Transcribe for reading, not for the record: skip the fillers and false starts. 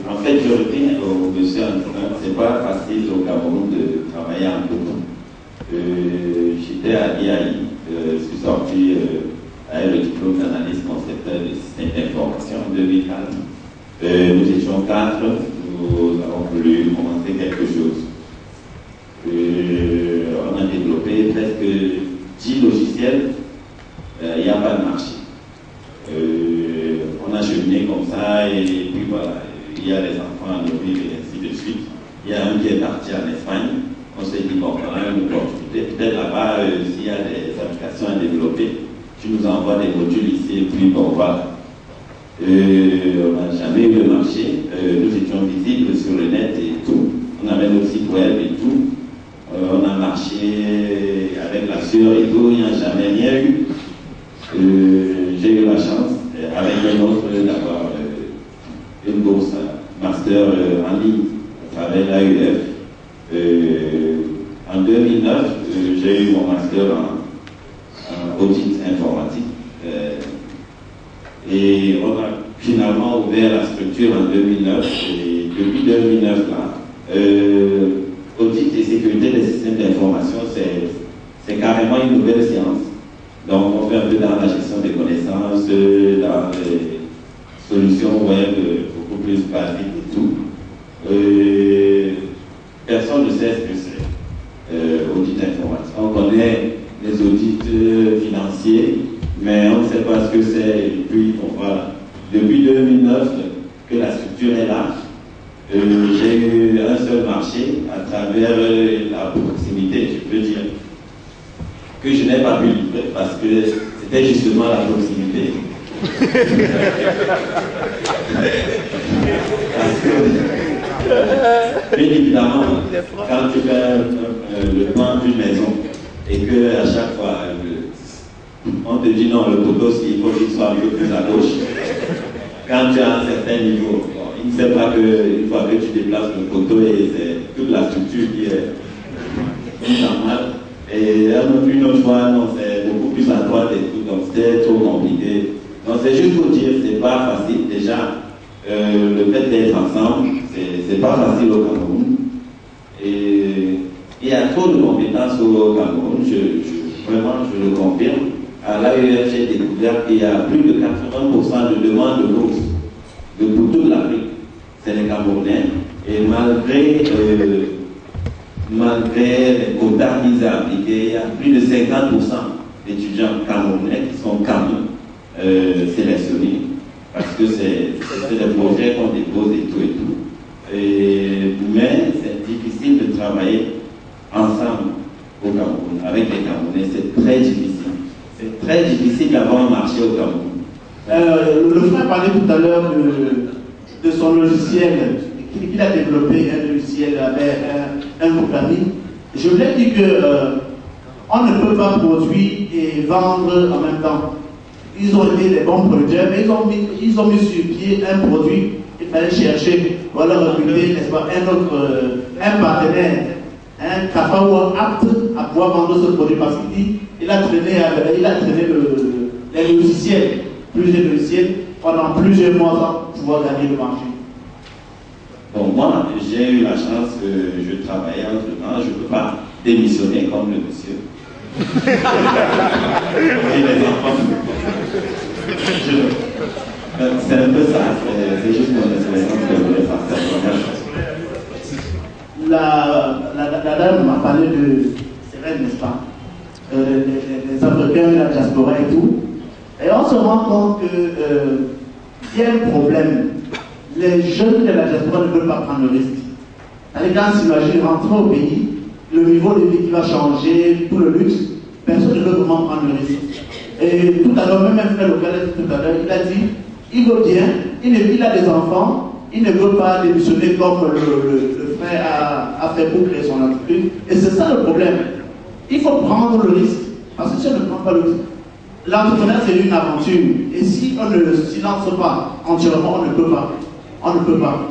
En fait, je reviens au monsieur Antoine. C'est pas facile au Cameroun de travailler en groupe. J'étais à l'IAI, je suis sorti avec le diplôme d'analyse concepteur des systèmes d'information en 2004. Nous étions 4, nous avons voulu commencer quelque chose. On a développé presque 10 logiciels, il n'y a pas de marché. On a cheminé comme ça et puis voilà, il y a les enfants à nourrir et ainsi de suite. Il y a un qui est parti en Espagne, on s'est dit bon, on a une opportunité, peut-être là-bas, s'il y a des applications à développer, tu nous envoies des modules ici et puis bon, voilà. On n'a jamais eu le marché, nous étions visibles sur le net et tout, on avait notre site web et tout, on a marché avec la sœur et tout, il n'y a jamais rien eu. J'ai eu la chance, avec un autre, d'avoir une bourse master en ligne à travers l'AUF. En 2009, j'ai eu mon master en audit informatique. Et on a finalement ouvert la structure en 2009. Et depuis 2009, là, audit et sécurité des systèmes d'information, c'est carrément une nouvelle science. Donc, on fait un peu dans la gestion des connaissances, dans les solutions web beaucoup plus basiques et tout. Personne ne sait ce que c'est, audit informatique. On connaît les audits financiers, mais on ne sait pas ce que c'est. Et puis, bon, voilà. Depuis 2009 que la structure est là, j'ai eu un seul marché à travers la proximité, je peux dire, que je n'ai pas pu livrer parce que c'était justement la proximité. Parce que, bien évidemment, quand tu fais le plan d'une maison et que à chaque fois, on te dit non, le poteau, il faut qu'il soit un peu plus à gauche. Quand tu as un certain niveau, bon, il ne sait pas qu'une fois que tu déplaces le poteau, et c'est toute la structure qui est normale. Et une autre fois, non, c'est beaucoup plus à droite et tout, donc c'était trop compliqué. Donc c'est juste pour dire, c'est pas facile. Déjà, le fait d'être ensemble, c'est pas facile au Cameroun. Et il y a trop de compétences au Cameroun, vraiment, je le confirme. À l'AEF, j'ai découvert qu'il y a plus de 80% de demandes de bourse pour toute l'Afrique. C'est les Camerounais. Et malgré les quotas mis à appliquer, il y a plus de 50% d'étudiants camerounais qui sont quand même sélectionnés parce que c'est des projets qu'on dépose et tout et tout. Mais c'est difficile de travailler ensemble au Cameroun, avec les Camerounais, c'est très difficile. C'est très difficile d'avoir un marché au Cameroun. Le frère parlait tout à l'heure de son logiciel, qu'il a développé un logiciel avec un programming. Je voulais dire qu'on ne peut pas produire et vendre en même temps. Ils ont été des bons producteurs, mais ils ont mis sur pied un produit. Il fallait chercher, voilà, recruter, n'est-ce pas, un partenaire, un Kafawa apte à pouvoir vendre ce produit parce qu'il a traîné les logiciels, plusieurs logiciels, pendant plusieurs mois sans pouvoir gagner le marché. Bon, moi, j'ai eu la chance que je travaillais entre-temps, je ne peux pas démissionner comme le monsieur. Et les enfants. C'est un peu ça, c'est juste mon expérience que je voulais partager. La dame m'a parlé de, c'est vrai, n'est-ce pas, des Africains, la diaspora et tout. Et on se rend compte qu'il y a un problème. Les jeunes de la diaspora ne veulent pas prendre le risque. Les gars s'imagine rentrer au pays, le niveau de vie qui va changer, tout le luxe, personne ne veut vraiment prendre le risque. Et tout à l'heure, même un frère local tout à l'heure, il a dit, il veut bien, il a des enfants, il ne veut pas démissionner comme le frère a fait pour créer son entreprise. Et c'est ça le problème. Il faut prendre le risque. Parce que si on ne prend pas le risque, l'entrepreneuriat c'est une aventure. Et si on ne s'y lance pas entièrement, on ne peut pas. On ne peut pas.